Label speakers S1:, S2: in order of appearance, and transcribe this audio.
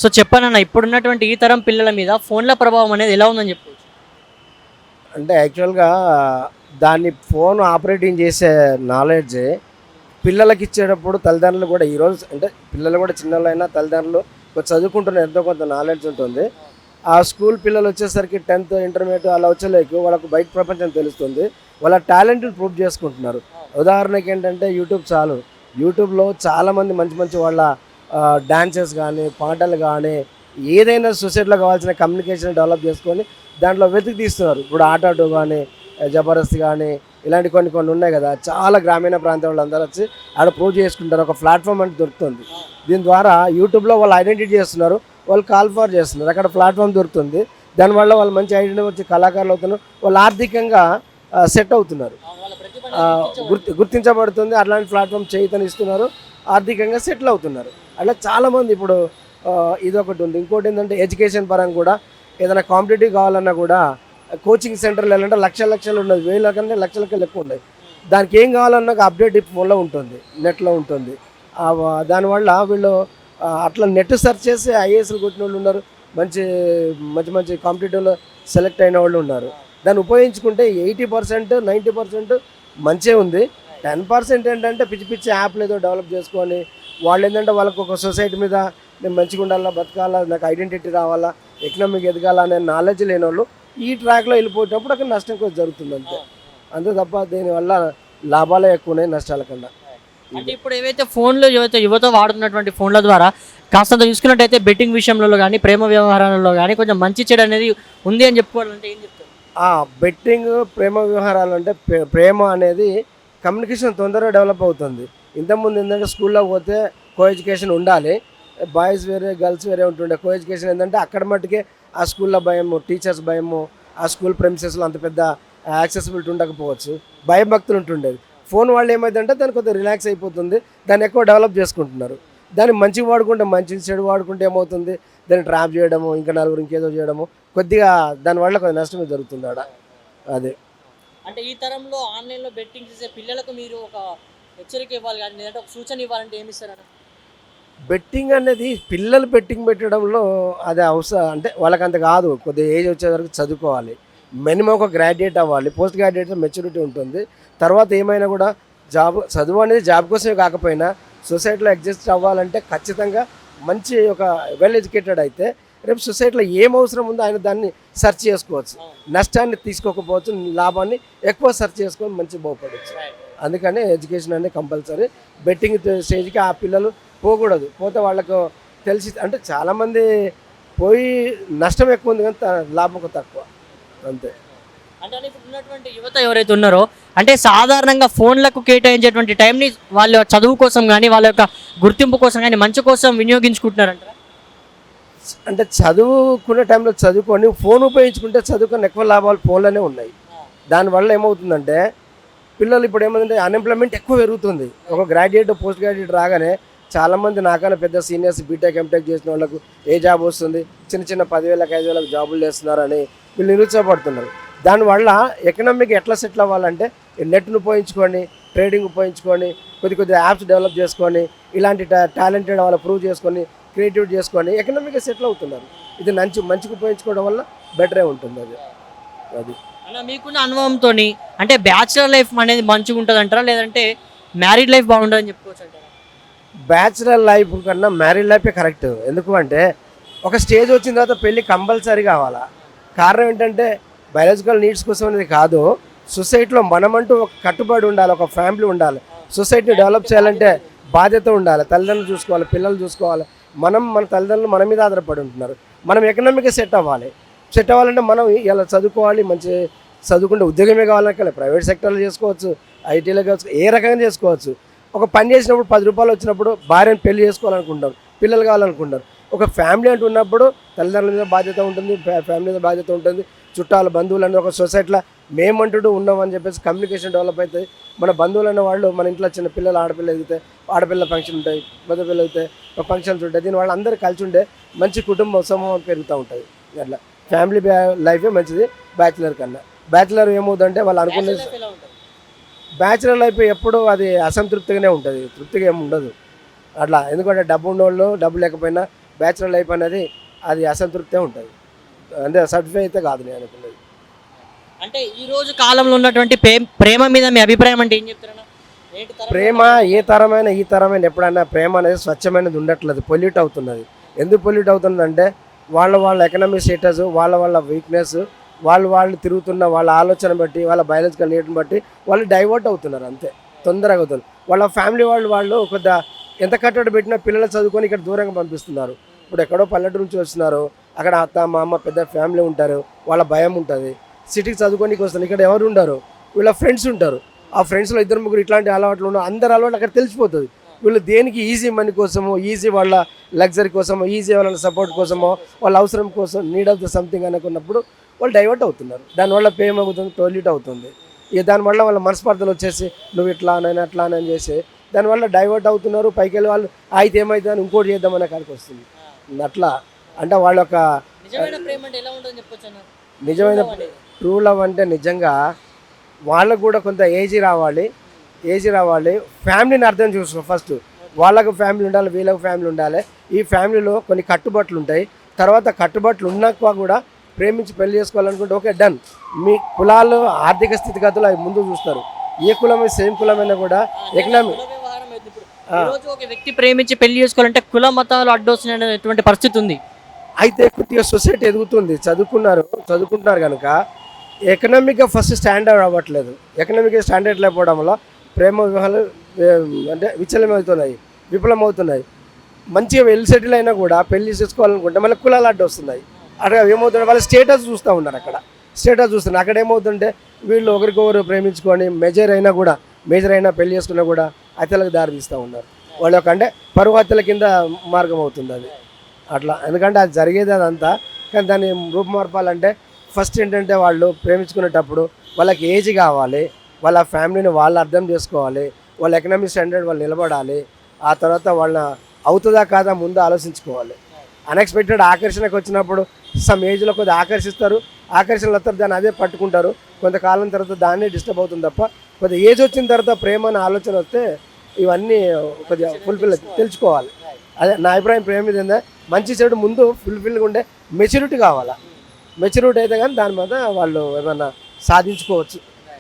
S1: So చెప్పనన్న ఇప్పుడున్నటువంటి ఈ తరం పిల్లల మీద ఫోన్ల ప్రభావం అనేది ఎలా ఉందని చెప్పుకోవచ్చు?
S2: అంటే యాక్చువల్గా దాన్ని ఫోన్ ఆపరేటింగ్ చేసే నాలెడ్జ్ పిల్లలకి ఇచ్చేటప్పుడు తల్లిదండ్రులు కూడా ఈరోజు అంటే పిల్లలు కూడా చిన్నలైనా తల్లిదండ్రులు చదువుకుంటున్న ఎంతో కొంత నాలెడ్జ్ ఉంటుంది. ఆ స్కూల్ పిల్లలు వచ్చేసరికి 10th ఇంటర్మీడియట్ అలా వచ్చేలేకు వాళ్ళకు బయట ప్రపంచం తెలుస్తుంది. వాళ్ళ టాలెంట్ని ప్రూవ్ చేసుకుంటున్నారు. ఉదాహరణకి ఏంటంటే యూట్యూబ్ చాలు. యూట్యూబ్లో చాలామంది మంచి మంచి వాళ్ళ డాన్సెస్ కానీ పాటలు కానీ ఏదైనా సొసైటీలో కావాల్సిన కమ్యూనికేషన్ డెవలప్ చేసుకొని దాంట్లో వెతికి తీస్తున్నారు. ఇప్పుడు ఆటాటో కానీ జబర్దస్త్ కానీ ఇలాంటి కొన్ని కొన్ని ఉన్నాయి కదా, చాలా గ్రామీణ ప్రాంతం వాళ్ళందరూ వచ్చి ఆడ ప్రూవ్ చేసుకుంటారు. ఒక ప్లాట్ఫామ్ అంటే దొరుకుతుంది. దీని ద్వారా యూట్యూబ్లో వాళ్ళు ఐడెంటిటీ చేస్తున్నారు, వాళ్ళు కాల్ ఫార్ చేస్తున్నారు. అక్కడ ప్లాట్ఫామ్ దొరుకుతుంది. దానివల్ల వాళ్ళు మంచి ఐడెంటిటీ వచ్చి కళాకారులు అవుతున్నారు. వాళ్ళు ఆర్థికంగా సెట్ అవుతున్నారు, గుర్తించబడుతుంది. అట్లాంటి ప్లాట్ఫామ్ చేతనిస్తున్నారు, ఆర్థికంగా సెటిల్ అవుతున్నారు. అట్లా చాలామంది ఇప్పుడు ఇదొకటి ఉంది. ఇంకోటి ఏంటంటే ఎడ్యుకేషన్ పరంగా కూడా ఏదైనా కాంపిటేటివ్ కావాలన్నా కూడా కోచింగ్ సెంటర్లు వెళ్ళాలంటే లక్షలు ఉన్నది, వేల కంటే లక్షలకి ఎక్కువ ఉన్నాయి. దానికి ఏం కావాలన్నా అప్డేట్ ఫోన్లో ఉంటుంది, నెట్లో ఉంటుంది. దానివల్ల వీళ్ళు అట్లా నెట్ సెర్చ్ చేసి ఐఏఎస్లు కొట్టిన వాళ్ళు ఉన్నారు, మంచి మంచి మంచి కాంపిటేటివ్లో సెలెక్ట్ అయిన వాళ్ళు ఉన్నారు. దాన్ని ఉపయోగించుకుంటే 80% 90% మంచిగా ఉంది. 10% ఏంటంటే పిచ్చి పిచ్చి యాప్లు ఏదో డెవలప్ చేసుకొని వాళ్ళు ఏంటంటే వాళ్ళకు ఒక సొసైటీ మీద నేను మంచిగా ఉండాలా, బతకాలా, నాకు ఐడెంటిటీ రావాలా, ఎకనామిక్ ఎదగాల అనే నాలెడ్జ్ లేని వాళ్ళు ఈ ట్రాక్లో వెళ్ళిపోయేటప్పుడు అక్కడ నష్టం కొంచెం జరుగుతుంది అంతే. అంతే తప్ప దీనివల్ల లాభాలే ఎక్కువ ఉన్నాయి నష్టాల కన్నా.
S1: అంటే ఇప్పుడు ఏవైతే ఫోన్లు యువత వాడుతున్నటువంటి ఫోన్ల ద్వారా కాస్తంత చూసుకున్నట్టయితే బెట్టింగ్ విషయంలో కానీ ప్రేమ వ్యవహారాలలో కానీ కొంచెం మంచి చెడు అనేది ఉంది అని చెప్పుకోవాలంటే ఏం చెప్తారు?
S2: బెట్టింగ్ ప్రేమ వ్యవహారాలు అంటే ప్రేమ అనేది కమ్యూనికేషన్ తొందరగా డెవలప్ అవుతుంది. ఇంతకుముందు ఏంటంటే స్కూల్లో పోతే కో ఎడ్యుకేషన్ ఉండాలి, బాయ్స్ వేరే గర్ల్స్ వేరే ఉంటుండే. కో ఎడ్యుకేషన్ ఏంటంటే అక్కడ మట్టుకే ఆ స్కూల్లో భయము, టీచర్స్ భయము, ఆ స్కూల్ ప్రెమిసెస్లో అంత పెద్ద యాక్సెసిబిలిటీ ఉండకపోవచ్చు, భయభక్తులు ఉంటుండేది. ఫోన్ వాళ్ళు ఏమైందంటే దాన్ని కొద్దిగా రిలాక్స్ అయిపోతుంది, దాన్ని ఎక్కువ డెవలప్ చేసుకుంటున్నారు. దాన్ని మంచిగా వాడుకుంటే మంచిది, చెడు వాడుకుంటే ఏమవుతుంది, దాన్ని ట్రాప్ చేయడము, ఇంకా నలుగురు ఇంకేదో చేయడము, కొద్దిగా దానివల్ల కొద్దిగా నష్టమే జరుగుతుంది ఆడ. అదే
S1: అంటే ఈ తరంలో ఆన్లైన్లో బెట్టింగ్ చేసే పిల్లలకు మీరు ఒక హెచ్చరిక ఇవ్వాలి కానీ లేదంటే ఒక సూచన ఇవ్వాలంటే ఏమి ఇస్తారన్న?
S2: బెట్టింగ్ అనేది పిల్లలు బెట్టింగ్ పెట్టడంలో అది అవసరం అంటే వాళ్ళకంత కాదు. కొద్దిగా ఏజ్ వచ్చే వరకు చదువుకోవాలి, మినిమం ఒక గ్రాడ్యుయేట్ అవ్వాలి, పోస్ట్ గ్రాడ్యుయేట్ మెచ్యూరిటీ ఉంటుంది. తర్వాత ఏమైనా కూడా చదువు అనేది జాబ్ కోసమే కాకపోయినా సొసైటీలో ఎగ్జిస్ట్ అవ్వాలంటే ఖచ్చితంగా మంచి ఒక వెల్ ఎడ్యుకేటెడ్ అయితే రేపు సొసైటీలో ఏం అవసరం ఉందో ఆయన దాన్ని సెర్చ్ చేసుకోవచ్చు, నష్టాన్ని తీసుకోకపోవచ్చు, లాభాన్ని ఎక్కువ సెర్చ్ చేసుకొని మంచి బాగుపడవచ్చు. అందుకనే ఎడ్యుకేషన్ అనేది కంపల్సరీ. బెట్టింగ్ స్టేజ్కి ఆ పిల్లలు పోకూడదు. పోతే వాళ్ళకు తెలిసి అంటే చాలామంది పోయి నష్టం ఎక్కువ ఉంది కానీ లాభం తక్కువ అంతే.
S1: అంటే ఇప్పుడు ఉన్నటువంటి యువత ఎవరైతే ఉన్నారో అంటే సాధారణంగా ఫోన్లకు కేటాయించేటువంటి టైంని వాళ్ళ చదువు కోసం కానీ వాళ్ళ యొక్క గుర్తింపు కోసం కానీ మంచి కోసం వినియోగించుకుంటున్నారంటారా?
S2: అంటే చదువుకునే టైంలో చదువుకొని ఫోన్ ఉపయోగించుకుంటే చదువుకొని ఎక్కువ లాభాలు ఫోన్లోనే ఉన్నాయి. దానివల్ల ఏమవుతుందంటే పిల్లలు ఇప్పుడు ఏమైందంటే అన్ఎంప్లాయ్మెంట్ ఎక్కువ పెరుగుతుంది. ఒక గ్రాడ్యుయేట్ పోస్ట్ గ్రాడ్యుయేట్ రాగానే చాలామంది నాకన్నా పెద్ద సీనియర్స్ బీటెక్ ఎంటెక్ చేసిన వాళ్ళకు ఏ జాబ్ వస్తుంది, చిన్న చిన్న 10,000 5,000 జాబులు చేస్తున్నారని వీళ్ళు నిరుత్సాహపడుతున్నారు. దానివల్ల ఎకనామిక్ ఎట్లా సెటిల్ అవ్వాలంటే నెట్ను ఉపయోగించుకొని, ట్రేడింగ్ ఉపయోగించుకొని, కొద్ది యాప్స్ డెవలప్ చేసుకొని, ఇలాంటి టాలెంటెడ్ వాళ్ళు ప్రూవ్ చేసుకొని, క్రియేటివ్ చేసుకొని ఎకనామిక్గా సెటిల్ అవుతున్నారు. ఇది మంచిగా ఉపయోగించుకోవడం వల్ల బెటరే ఉంటుంది. అది
S1: అలా మీకున్న అనుభవంతో అంటే బ్యాచులర్ లైఫ్ అనేది మంచిగా ఉంటుంది అంటారా లేదంటే మ్యారీడ్ లైఫ్ బాగుంటుందని చెప్పుకోవచ్చు అంటారా?
S2: బ్యాచులర్ లైఫ్ కన్నా మ్యారీడ్ లైఫే కరెక్ట్. ఎందుకు అంటే ఒక స్టేజ్ వచ్చిన తర్వాత పెళ్ళి కంపల్సరీ కావాలా. కారణం ఏంటంటే బయాలజికల్ నీడ్స్ కోసం అనేది కాదు, సొసైటీలో మనమంటూ ఒక కట్టుబడి ఉండాలి, ఒక ఫ్యామిలీ ఉండాలి. సొసైటీని డెవలప్ చేయాలంటే బాధ్యత ఉండాలి, తల్లిదండ్రులు చూసుకోవాలి, పిల్లలు చూసుకోవాలి. మన తల్లిదండ్రులు మన మీద ఆధారపడి ఉంటున్నారు. మనం ఎకనామిక్గా సెట్ అవ్వాలంటే మనం ఇలా చదువుకోవాలి, మంచి చదువుకుంటే ఉద్యోగమే కావాలనుకోవాలి, ప్రైవేట్ సెక్టర్లో చేసుకోవచ్చు, ఐటీలో కావచ్చు, ఏ రకంగా చేసుకోవచ్చు. ఒక పని చేసినప్పుడు 10 రూపాయలు వచ్చినప్పుడు భార్యను పెళ్లి చేసుకోవాలనుకుంటారు, పిల్లలు కావాలనుకుంటారు. ఒక ఫ్యామిలీ అంటూ ఉన్నప్పుడు తల్లిదండ్రుల మీద బాధ్యత ఉంటుంది, ఫ్యామిలీ మీద బాధ్యత ఉంటుంది, చుట్టాలు బంధువులు అనే ఒక సొసైటీలో మేమంటూ ఉన్నామని చెప్పేసి కమ్యూనికేషన్ డెవలప్ అవుతుంది. మన బంధువులు అనే వాళ్ళు మన ఇంట్లో చిన్న పిల్లలు ఆడపిల్ల ఎదిగితే ఆడపిల్ల ఫంక్షన్ ఉంటాయి, మగపిల్ల ఎదిగితే ఫంక్షన్స్ ఉంటాయి. దీనివల్ల అందరూ కలిసి ఉండే మంచి కుటుంబ సమూహం పెరుగుతూ ఉంటుంది. అట్లా ఫ్యామిలీ లైఫే మంచిది బ్యాచులర్ కన్నా. బ్యాచులర్ ఏమవుతుందంటే వాళ్ళు అనుకునే బ్యాచులర్ లైఫ్ ఎప్పుడు అది అసంతృప్తిగానే ఉంటుంది, తృప్తిగా ఏమి ఉండదు అట్లా. ఎందుకంటే డబ్బు ఉన్నవాళ్ళు డబ్బు లేకపోయినా బ్యాచులర్ లైఫ్ అనేది అది అసంతృప్తే ఉంటుంది, అంటే సర్టిఫై అయితే కాదు నేను అనుకున్నది.
S1: అంటే ఈ రోజు కాలంలో ఉన్నటువంటి ప్రేమ మీద మీ అభిప్రాయం అంటే ఏం చెప్తారన్నా? నేటి తరంలో
S2: ప్రేమ ఏ తరమైన ఈ తరమైన ఎప్పుడన్నా ప్రేమ అనేది స్వచ్ఛమైనది ఉండట్లేదు, పొల్యూట్ అవుతున్నది. ఎందుకు పొల్యూట్ అవుతుందంటే వాళ్ళ ఎకనామిక్ స్టేటస్, వాళ్ళ వీక్నెస్, వాళ్ళు తిరుగుతున్న వాళ్ళ ఆలోచన బట్టి, వాళ్ళ బయాలజికల్ నీడ్ని బట్టి వాళ్ళు డైవర్ట్ అవుతున్నారు, అంతే. తొందరగా అవుతుంది. వాళ్ళ ఫ్యామిలీ వాళ్ళు కొద్దిగా ఎంత కట్టడి పెట్టినా పిల్లలు చదువుకొని ఇక్కడ దూరంగా పంపిస్తున్నారు. ఇప్పుడు ఎక్కడో పల్లెటూరు నుంచి వస్తున్నారు, అక్కడ అత్త మామ పెద్ద ఫ్యామిలీ ఉంటారు, వాళ్ళ భయం ఉంటుంది. సిటీకి చదువుకోనికి వస్తారు, ఇక్కడ ఎవరు ఉండరు, వీళ్ళ ఫ్రెండ్స్ ఉంటారు. ఆ ఫ్రెండ్స్లో 2-3 ఇట్లాంటి అలవాట్లు ఉన్నారు, అందరు అలవాట్లు అక్కడ తెలిసిపోతుంది. వీళ్ళు దేనికి ఈజీ మనీ కోసమో, ఈజీ వాళ్ళ లగ్జరీ కోసమో, ఈజీ వాళ్ళ సపోర్ట్ కోసమో, వాళ్ళ అవసరం కోసం, నీడ్ ఆఫ్ ద సంథింగ్ అనుకున్నప్పుడు వాళ్ళు డైవర్ట్ అవుతున్నారు. దానివల్ల ప్రేమ అవుతుంది, పొల్యూట్ అవుతుంది. ఇక దానివల్ల వాళ్ళ మనస్పర్ధలు వచ్చేసి నువ్వు ఇట్లా నేను అట్లా అని చేసి దానివల్ల డైవర్ట్ అవుతున్నారు. పైకి వెళ్ళి వాళ్ళు అయితే ఏమైతే అని ఇంకోటి చేద్దామనే కాడికి వస్తుంది. అట్లా అంటే వాళ్ళ యొక్క
S1: నిజమైన ప్రేమ అంటే ఎలా ఉంటుందని చెప్పొచ్చు అన్న?
S2: నిజమైన ట్రూ లవ్ అంటే నిజంగా వాళ్ళకు కూడా కొంత ఏజీ రావాలి, ఫ్యామిలీని అర్థం చేసుకో. ఫస్ట్ వాళ్ళకు ఫ్యామిలీ ఉండాలి, వీళ్ళకు ఫ్యామిలీ ఉండాలి. ఈ ఫ్యామిలీలో కొన్ని కట్టుబాట్లు ఉంటాయి. తర్వాత కట్టుబాట్లు ఉన్నాక కూడా ప్రేమించి పెళ్లి చేసుకోవాలనుకుంటే ఓకే డన్. మీ కులాలు ఆర్థిక స్థితిగతులు అవి ముందు చూస్తారు. ఏ కులమే సేమ్ కులమైనా కూడా ఎకనామిక్
S1: కుల వ్యవహారం అయితే ఇప్పుడు ఈ రోజు ఒక వ్యక్తి ప్రేమించి పెళ్లి చేసుకోవాలంటే కుల మతాలు అడ్డొస్తున్నటువంటి పరిస్థితి ఉంది.
S2: అయితే కొద్దిగా సొసైటీ ఎదుగుతుంది, చదువుకుంటున్నారు కనుక ఎకనామిక్గా ఫస్ట్ స్టాండర్డ్ అవ్వట్లేదు. ఎకనామిక్గా స్టాండర్డ్ లేకపోవడం వల్ల ప్రేమ వివాహాలు అంటే విఫలమవుతున్నాయి. మంచిగా వెల్ సెటిల్ అయినా కూడా పెళ్లి చేసుకోవాలనుకుంటే మళ్ళీ కులాలు అడ్డు వస్తున్నాయి. అక్కడ ఏమవుతుంది, వాళ్ళ స్టేటస్ చూస్తూ ఉన్నారు. అక్కడ ఏమవుతుంటే వీళ్ళు ఒకరికొకరు ప్రేమించుకొని మేజర్ అయినా పెళ్లి చేసుకున్నా కూడా హత్యలకు దారి తీస్తూ ఉన్నారు. వాళ్ళ యొక్క అంటే పరువు హత్యల కింద మార్గం అవుతుంది అది. అట్లా ఎందుకంటే అది జరిగేది అదంతా. కానీ దాన్ని రూపుమార్పాలంటే ఫస్ట్ ఏంటంటే వాళ్ళు ప్రేమించుకునేటప్పుడు వాళ్ళకి ఏజ్ కావాలి, వాళ్ళ ఫ్యామిలీని వాళ్ళు అర్థం చేసుకోవాలి, వాళ్ళ ఎకనామిక్ స్టాండర్డ్ వాళ్ళు నిలబడాలి. ఆ తర్వాత వాళ్ళ అవుతుందా కాదా ముందు ఆలోచించుకోవాలి. అన్ఎక్స్పెక్టెడ్ ఆకర్షణకు వచ్చినప్పుడు సమ్ ఏజ్లో కొద్దిగా ఆకర్షణలు వస్తారు, దాన్ని అదే పట్టుకుంటారు. కొంతకాలం తర్వాత దాన్నే డిస్టర్బ్ అవుతుంది తప్ప కొద్దిగా ఏజ్ వచ్చిన తర్వాత ప్రేమ అనే ఆలోచన వస్తే ఇవన్నీ కొద్దిగా ఫుల్ఫిల్ తెలుసుకోవాలి. అదే నా అభిప్రాయం. ప్రేమ మీద ఏంటంటే మంచి చెడు ముందు ఫుల్ఫిల్గా ఉండే మెచ్యూరిటీ కావాలా. మెచ్యూరిటీ అయితే కానీ దాని మీద వాళ్ళు ఏమైనా సాధించుకోవచ్చు.